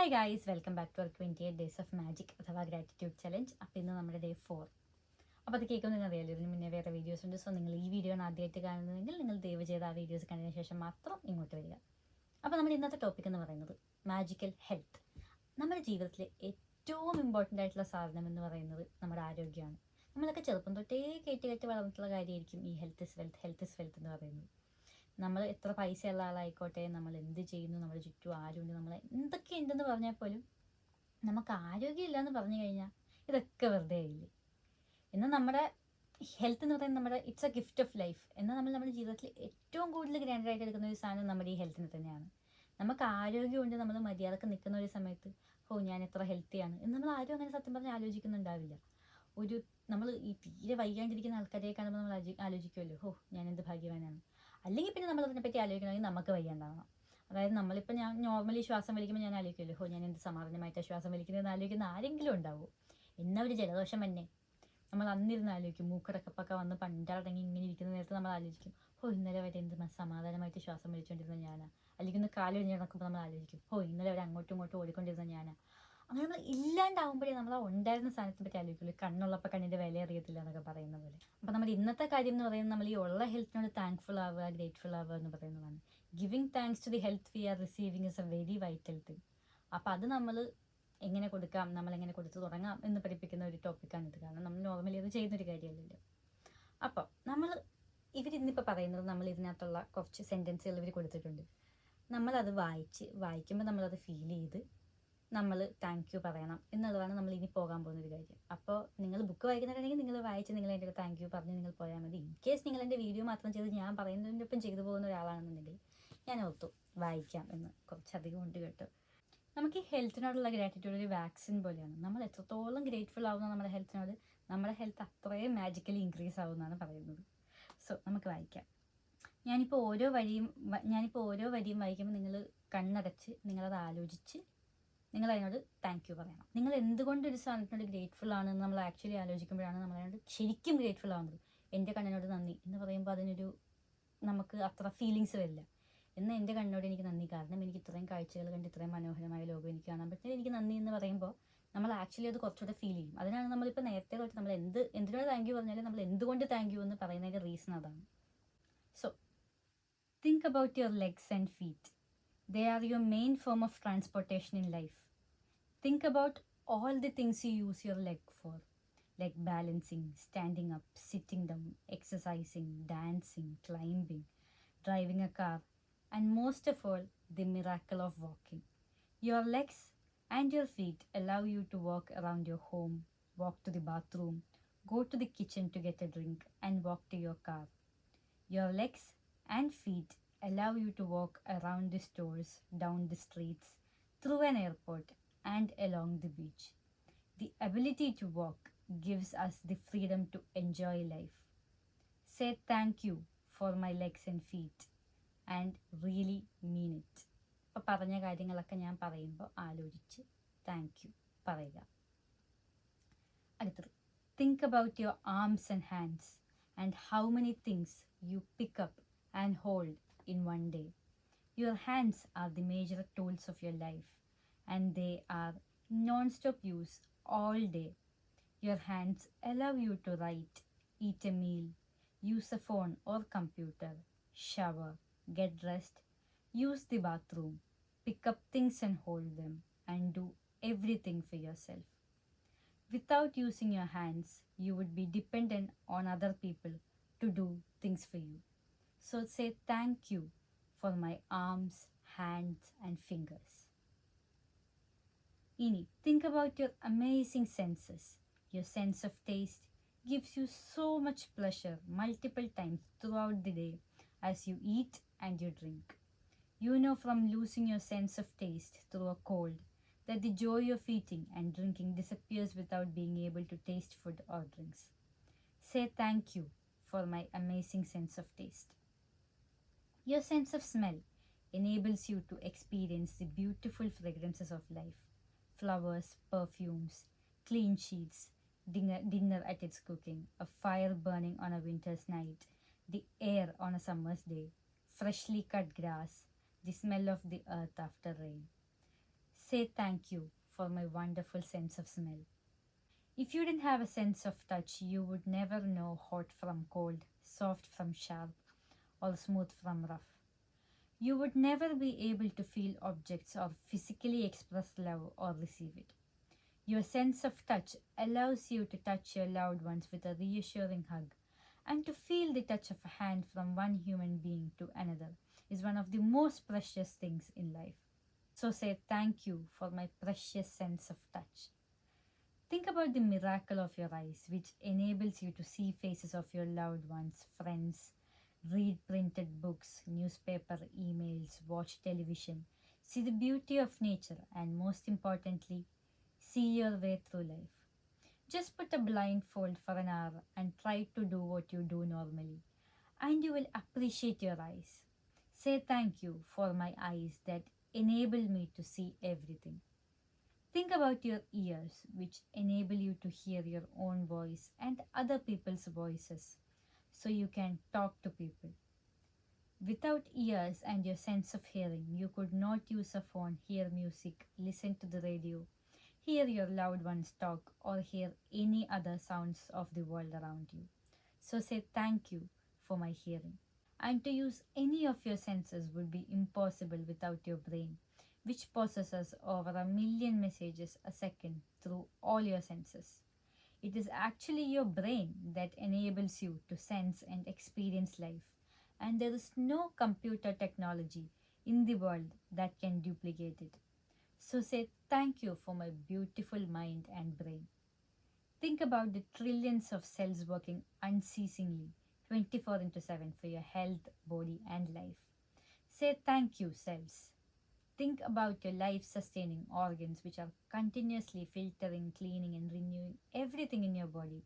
Hi guys, welcome back to our 28 days of magic അഥവാ gratitude challenge. അപ്പോൾ ഇന്ന് നമ്മുടെ ഡേ 4. അപ്പോൾ അത് കേൾക്കുമ്പോൾ നിങ്ങൾ അറിയാലോ, ഇതിന് മുന്നേ വേറെ വീഡിയോസ് ഉണ്ട്. സോ നിങ്ങൾ ഈ വീഡിയോ ആണ് ആദ്യമായിട്ട് കാണുന്നതെങ്കിൽ നിങ്ങൾ ദയവ് ചെയ്ത് ആ വീഡിയോസ് കണ്ടതിന് ശേഷം മാത്രം ഇങ്ങോട്ട് വരിക. അപ്പോൾ നമ്മുടെ ഇന്നത്തെ ടോപ്പിക് എന്ന് പറയുന്നത് മാജിക്കൽ ഹെൽത്ത്. നമ്മുടെ ജീവിതത്തിലെ ഏറ്റവും ഇമ്പോർട്ടൻ്റ് ആയിട്ടുള്ള സാധനം എന്ന് പറയുന്നത് നമ്മുടെ ആരോഗ്യമാണ്. നമ്മളൊക്കെ ചെറുപ്പം തൊട്ടേ കേട്ട് വളർന്നിട്ടുള്ള കാര്യമായിരിക്കും ഈ ഹെൽത്ത് ഇസ് വെൽത്ത് എന്ന് പറയുന്നത്. നമ്മൾ എത്ര പൈസയുള്ള ആളായിക്കോട്ടെ, നമ്മൾ എന്ത് ചെയ്യുന്നു, നമ്മുടെ ചുറ്റും ആരുണ്ട്, നമ്മൾ എന്തൊക്കെ ഉണ്ടെന്ന് പറഞ്ഞാൽ പോലും നമുക്ക് ആരോഗ്യമില്ല എന്ന് പറഞ്ഞു കഴിഞ്ഞാൽ ഇതൊക്കെ വെറുതെ ആയില്ലേ. എന്നാൽ നമ്മുടെ ഹെൽത്ത് എന്ന് പറയുന്നത് നമ്മുടെ it's A gift of life. എന്നാൽ നമ്മുടെ ജീവിതത്തിൽ ഏറ്റവും കൂടുതൽ ഗ്രാൻഡായിട്ട് എടുക്കുന്ന ഒരു സാധനം നമ്മുടെ ഈ ഹെൽത്തിന് തന്നെയാണ്. നമുക്ക് ആരോഗ്യമുണ്ട്, നമ്മൾ മര്യാദക്ക് നിൽക്കുന്ന ഒരു സമയത്ത് ഞാൻ എത്ര ഹെൽത്തിയാണ് എന്ന് നമ്മൾ ആരും അങ്ങനെ സത്യം പറഞ്ഞാൽ ആലോചിക്കുന്നുണ്ടാവില്ല. നമ്മൾ ഈ തീരെ വൈകാണ്ടിരിക്കുന്ന ആൾക്കാരെ കാണുമ്പോൾ നമ്മൾ ആലോചിക്കുമല്ലോ, ഞാൻ എന്ത് ഭാഗ്യവാനാണ്. അല്ലെങ്കിൽ പിന്നെ നമ്മൾ അതിനെപ്പറ്റി ആലോചിക്കണമെങ്കിൽ നമുക്ക് വയ്യാണ്ടാവണം. അതായത് നമ്മളിപ്പോൾ ഞാൻ നോർമലി ശ്വാസം വലിക്കുമ്പോൾ ഞാൻ ആലോചിക്കുമല്ലോ, ഞാൻ എന്ത് സമാധാനമായിട്ട് ശ്വാസം വലിക്കുന്നതെന്ന് ആലോചിക്കുന്ന ആരെങ്കിലും ഉണ്ടാവും. എന്നാ ഒരു ജലദോഷം തന്നെ നമ്മൾ അന്നിരുന്ന് ആലോചിക്കും. മൂക്കടക്കപ്പൊക്കെ വന്ന് പണ്ടടങ്ങി ഇങ്ങനെ ഇരിക്കുന്ന നേരത്ത് നമ്മൾ ആലോചിക്കും, ഇന്നലെ വരെ എന്ത് സമാധാനമായിട്ട് ശ്വാസം വലിച്ചുകൊണ്ടിരുന്ന ഞാനാ. അല്ലെങ്കിൽ ഒന്ന് കാല് കഴിഞ്ഞ് നടക്കുമ്പോൾ നമ്മൾ ആലോചിക്കും, ഇന്നലെ വരെ അങ്ങോട്ടും ഇങ്ങോട്ടും ഓടിക്കൊണ്ടിരുന്ന ഞാനാ. അങ്ങനെ നമ്മൾ ഇല്ലാണ്ടാവുമ്പോഴേ നമ്മൾ ആ ഉണ്ടായിരുന്ന സാധനത്തെ പറ്റി ആലോചിക്കുള്ളൂ. കണ്ണുള്ളപ്പോൾ കണ്ണിൻ്റെ വില അറിയത്തില്ല എന്നൊക്കെ പറയുന്ന പോലെ. അപ്പോൾ നമ്മുടെ ഇന്നത്തെ കാര്യം എന്ന് പറയുന്നത് നമ്മൾ ഈ ഉള്ള ഹെൽത്തിനോട് താങ്ക്ഫുൾ ആവുക, ഗ്രേറ്റ്ഫുൾ ആവുക എന്ന് പറയുന്നതാണ്. Giving thanks to the health we are receiving is a very vital thing. അപ്പോൾ അത് നമ്മൾ എങ്ങനെ കൊടുക്കാം, നമ്മളെങ്ങനെ കൊടുത്ത് തുടങ്ങാം എന്ന് പഠിപ്പിക്കുന്ന ഒരു ടോപ്പിക്കാണിത്. കാരണം നമ്മൾ നോർമലി അത് ചെയ്യുന്നൊരു കാര്യമല്ലല്ലോ. അപ്പോൾ ഇവരിന്നിപ്പോൾ പറയുന്നത്, നമ്മൾ ഇതിനകത്തുള്ള കുറച്ച് സെൻറ്റൻസുകൾ ഇവർ കൊടുത്തിട്ടുണ്ട്. നമ്മളത് വായിക്കുമ്പോൾ നമ്മളത് ഫീൽ ചെയ്ത് നമ്മൾ താങ്ക് യു പറയണം എന്നുള്ളതാണ് നമ്മൾ ഇനി പോകാൻ പോകുന്നൊരു കാര്യം. അപ്പോൾ നിങ്ങൾ ബുക്ക് വായിക്കുന്നുണ്ടെങ്കിൽ നിങ്ങൾ വായിച്ച് നിങ്ങൾ എൻ്റെ താങ്ക് യു പറഞ്ഞ് നിങ്ങൾ പോയാൽ മതി. ഇൻ കേസ് നിങ്ങൾ എൻ്റെ വീഡിയോ മാത്രം ചെയ്ത് ഞാൻ പറയുന്നതിൻ്റെ ഒപ്പം ചെയ്തു പോകുന്ന ഒരാളാണെന്നുണ്ടെങ്കിൽ ഞാൻ ഓർത്തു വായിക്കാം എന്ന് കുറച്ചധികം ഉണ്ട് കേട്ടോ. നമുക്ക് ഈ ഹെൽത്തിനോടുള്ള ഗ്രാറ്റിറ്റ്യൂഡ് ഒരു വാക്സിൻ പോലെയാണ്. നമ്മൾ എത്രത്തോളം ഗ്രേറ്റ്ഫുൾ ആവുന്ന നമ്മുടെ ഹെൽത്തിനോട്, നമ്മുടെ ഹെൽത്ത് അത്രയും മാജിക്കലി ഇൻക്രീസ് ആവുമെന്നാണ് പറയുന്നത്. സോ നമുക്ക് വായിക്കാം. ഞാനിപ്പോൾ ഓരോ വരിയും വായിക്കുമ്പോൾ നിങ്ങൾ കണ്ണടച്ച് നിങ്ങളത് ആലോചിച്ച് നിങ്ങൾ അതിനോട് താങ്ക് യു പറയണം. നിങ്ങൾ എന്തുകൊണ്ട് ഒരു സാധനത്തിനോട് ഗ്രേറ്റ്ഫുൾ ആണെന്ന് നമ്മൾ ആക്ച്വലി ആലോചിക്കുമ്പോഴാണ് നമ്മളതിനോട് ശരിക്കും ഗ്രേറ്റ്ഫുൾ ആവുന്നത്. എൻ്റെ കണ്ണിനോട് നന്ദി എന്ന് പറയുമ്പോൾ നമുക്ക് അത്ര ഫീലിങ്സ് വരില്ല. എന്നാൽ എൻ്റെ കണ്ണിനോട് എനിക്ക് നന്ദി, കാരണം എനിക്ക് ഇത്രയും കാഴ്ചകൾ കണ്ട് ഇത്രയും മനോഹരമായ ലോകം എനിക്ക് കാണാൻ പറ്റുന്നത് എനിക്ക് നന്ദി എന്ന് പറയുമ്പോൾ നമ്മൾ ആക്ച്വലി അത് കുറച്ചുകൂടെ ഫീൽ ചെയ്യും. അതിനാണ് നമ്മളിപ്പോൾ നേരത്തെ തൊട്ട് നമ്മൾ എന്തിനോട് താങ്ക് യു പറഞ്ഞാലും നമ്മൾ എന്തുകൊണ്ട് താങ്ക് യു എന്ന് പറയുന്നതിൻ്റെ റീസൺ അതാണ്. So think about your legs and feet. They are your main form of transportation in life. Think about all the things you use your leg for, like balancing, standing up, sitting down, exercising, dancing, climbing, driving a car, and most of all, the miracle of walking. Your legs and your feet allow you to walk around your home, walk to the bathroom, go to the kitchen to get a drink, and walk to your car. Your legs and feet allow you to walk around the stores, down the streets, through an airport, and along the beach. The ability to walk gives us the freedom to enjoy life. Say thank you for my legs and feet and really mean it. ഇപ്പോൾ പറഞ്ഞ കാര്യങ്ങളൊക്കെ ഞാൻ പറയുമ്പോൾ ആലോചിച്ച് thank you പറയുക. അടുത്തത്, think about your arms and hands and how many things you pick up and hold in one day. Your hands are the major tools of your life, and they are non-stop use all day. Your hands allow you to write, eat a meal, use a phone or computer, shower, get dressed, use the bathroom, pick up things and hold them, and do everything for yourself. Without using your hands, you would be dependent on other people to do things for you. So say thank you for my arms, hands and fingers. Ini, think about your amazing senses. Your sense of taste gives you so much pleasure multiple times throughout the day as you eat and you drink. You know from losing your sense of taste through a cold that the joy of eating and drinking disappears without being able to taste food or drinks. Say thank you for my amazing sense of taste. Your sense of smell enables you to experience the beautiful fragrances of life. Flowers, perfumes, clean sheets, dinner at its cooking, a fire burning on a winter's night, the air on a summer's day, freshly cut grass, the smell of the earth after rain. Say thank you for my wonderful sense of smell. If you didn't have a sense of touch, you would never know hot from cold, soft from sharp, or smooth from rough. You would never be able to feel objects or physically express love or receive it. Your sense of touch allows you to touch your loved ones with a reassuring hug, and to feel the touch of a hand from one human being to another is one of the most precious things in life. So say thank you for my precious sense of touch. Think about the miracle of your eyes, which enables you to see faces of your loved ones, friends, read printed books, newspaper, emails, watch television, see the beauty of nature, and most importantly, see your way through life. Just put a blindfold for an hour and try to do what you do normally, and you will appreciate your eyes. Say thank you for my eyes that enable me to see everything. Think about your ears, which enable you to hear your own voice and other people's voices, so you can talk to people. Without ears and your sense of hearing, you could not use a phone, hear music, listen to the radio, hear your loved ones talk, or hear any other sounds of the world around you. So say thank you for my hearing. And to use any of your senses would be impossible without your brain, which processes over 1,000,000 messages a second through all your senses. It is actually your brain that enables you to sense and experience life, and there is no computer technology in the world that can duplicate it. So say thank you for my beautiful mind and brain. Think about the trillions of cells working unceasingly 24 into 7 for your health, body, and life. Say thank you, cells. Think about your life sustaining organs, which are continuously filtering, cleaning, and renewing everything in your body.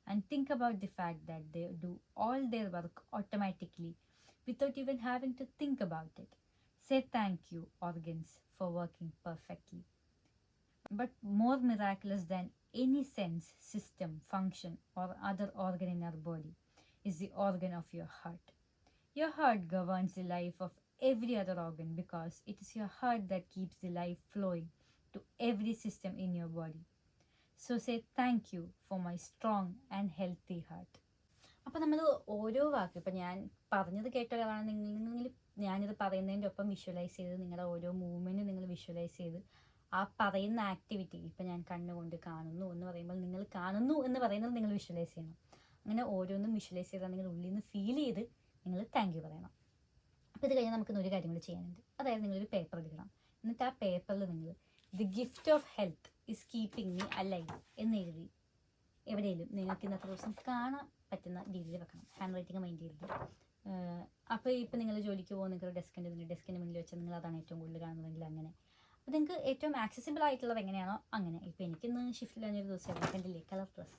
And think about the fact that they do all their work automatically without even having to think about it. Say thank you, organs, for working perfectly. But more miraculous than any sense, system, function, or other organ in our body is the organ of your heart. Your heart governs the life of every other organ because it is your heart that keeps the life flowing to every system in your body. So say thank you for my strong and healthy heart. അപ്പോൾ നമ്മൾ ഓരോ വാക്ക് ഇപ്പം ഞാൻ പറഞ്ഞത് കേട്ട ഒരാളാണ് നിങ്ങൾ ഞാനിത് പറയുന്നതിൻ്റെ ഒപ്പം വിഷ്വലൈസ് ചെയ്ത് നിങ്ങളുടെ ഓരോ മൂവ്മെൻറ്റും നിങ്ങൾ വിഷ്വലൈസ് ചെയ്ത് ആ പറയുന്ന ആക്ടിവിറ്റി ഇപ്പം ഞാൻ കണ്ണുകൊണ്ട് കാണുന്നു എന്ന് പറയുമ്പോൾ നിങ്ങൾ കാണുന്നു എന്ന് പറയുന്നത് നിങ്ങൾ വിഷ്വലൈസ് ചെയ്യണം. അങ്ങനെ ഓരോന്നും വിഷ്വലൈസ് ചെയ്താൽ നിങ്ങൾ ഉള്ളിൽ നിന്ന് ഫീൽ ചെയ്ത് നിങ്ങൾ താങ്ക് യു പറയണം. അപ്പോൾ ഇത് കഴിഞ്ഞാൽ നമുക്ക് ഒരു കാര്യം കൂടി ചെയ്യാനുണ്ട്. അതായത് നിങ്ങളൊരു പേപ്പർ എടുക്കണം. എന്നിട്ട് ആ പേപ്പറിൽ നിങ്ങൾ the gift of health is keeping me alive എന്ന് എഴുതി എവിടെയെങ്കിലും നിങ്ങൾക്ക് ഇന്നത്തെ ദിവസം കാണാൻ പറ്റുന്ന രീതിയിൽ വെക്കണം. ഹാൻഡ് റൈറ്റിംഗ് മൈൻഡ് ചെയ്ത്. അപ്പോൾ ഇപ്പോൾ നിങ്ങൾ ജോലിക്ക് പോകുന്ന നിങ്ങളുടെ ഡെസ്കിൻ്റെ മുന്നിൽ വെച്ചാൽ നിങ്ങൾ അതാണ് ഏറ്റവും കൂടുതൽ കാണുന്നതെങ്കിൽ അങ്ങനെ. അപ്പോൾ നിങ്ങൾക്ക് ഏറ്റവും ആക്സസിബിൾ ആയിട്ടുള്ളത് എങ്ങനെയാണോ അങ്ങനെ. ഇപ്പോൾ എനിക്കിന്ന് ഷിഫ്റ്റിലൊരു ദിവസമായിരുന്നു കണ്ടില്ലേ കളർ ഡ്രസ്.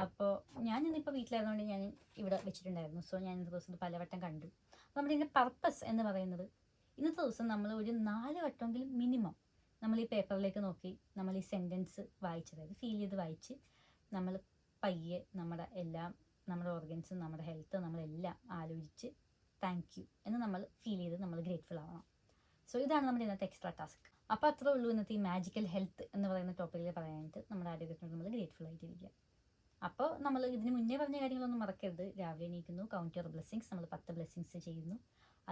അപ്പോൾ ഞാൻ ഇന്നിപ്പോൾ വീട്ടിലായതുകൊണ്ട് ഞാൻ ഇവിടെ വെച്ചിട്ടുണ്ടായിരുന്നു. സോ ഞാൻ ഇന്നത്തെ ദിവസം പലവട്ടം കണ്ടു. നമ്മുടെ ഇതിൻ്റെ പർപ്പസ് എന്ന് പറയുന്നത് ഇന്നത്തെ ദിവസം നമ്മൾ ഒരു 4 വട്ടമെങ്കിലും മിനിമം നമ്മൾ ഈ പേപ്പറിലേക്ക് നോക്കി നമ്മൾ ഈ സെൻറ്റൻസ് വായിച്ച്, അതായത് ഫീൽ ചെയ്ത് വായിച്ച് നമ്മൾ പയ്യെ നമ്മുടെ ഓർഗൻസും നമ്മുടെ ഹെൽത്ത് നമ്മളെല്ലാം ആലോചിച്ച് താങ്ക് യു എന്ന് നമ്മൾ ഫീൽ ചെയ്ത് നമ്മൾ ഗ്രേറ്റ്ഫുൾ ആവണം. സോ ഇതാണ് നമ്മുടെ ഇന്നത്തെ എക്സ്ട്രാ ടാസ്ക്. അപ്പോൾ അത്രേ ഉള്ളൂ ഇന്നത്തെ ഈ മാജിക്കൽ ഹെൽത്ത് എന്ന് പറയുന്ന ടോപ്പിക്കിൽ പറയാനായിട്ട്. നമ്മുടെ ആരോഗ്യത്തിനോട് നമ്മൾ ഗ്രേറ്റ്ഫുൾ ആയിട്ടിരിക്കുക. അപ്പോൾ നമ്മൾ ഇതിന് മുന്നേ പറഞ്ഞ കാര്യങ്ങളൊന്നും മറക്കരുത്. രാവിലെ എണീക്കുന്നു, കൗണ്ട് യുവർ ബ്ലെസ്സിങ്സ്, നമ്മൾ 10 ബ്ലെസ്സിങ്സ് ചെയ്യുന്നു.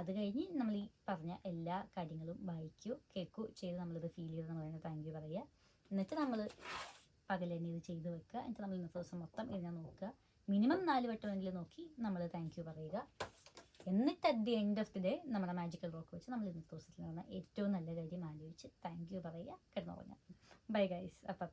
അത് കഴിഞ്ഞ് നമ്മൾ ഈ പറഞ്ഞ എല്ലാ കാര്യങ്ങളും വായിക്കുകയോ കേൾക്കുകയോ ചെയ്ത് നമ്മളിത് ഫീൽ ചെയ്ത് നമ്മൾ തന്നെ താങ്ക് യു പറയുക. എന്നിട്ട് നമ്മൾ പകൽ തന്നെ ഇത് ചെയ്ത് വെക്കുക. എന്നിട്ട് നമ്മൾ ഇന്നത്തെ ദിവസം മൊത്തം ഇതിനെ നോക്കുക. മിനിമം 4 വട്ടമെങ്കിലും നോക്കി നമ്മൾ താങ്ക് യു പറയുക. എന്നിട്ട് at the end of the day നമ്മുടെ മാജിക്കൽ റോക്ക് വെച്ച് നമ്മൾ ഇന്നത്തെ ദിവസത്തിൽ നടന്ന ഏറ്റവും നല്ല കാര്യം ആലോചിച്ച് താങ്ക് യു പറയുക, കിടന്നുറങ്ങുക. Bye guys. അപ്പോൾ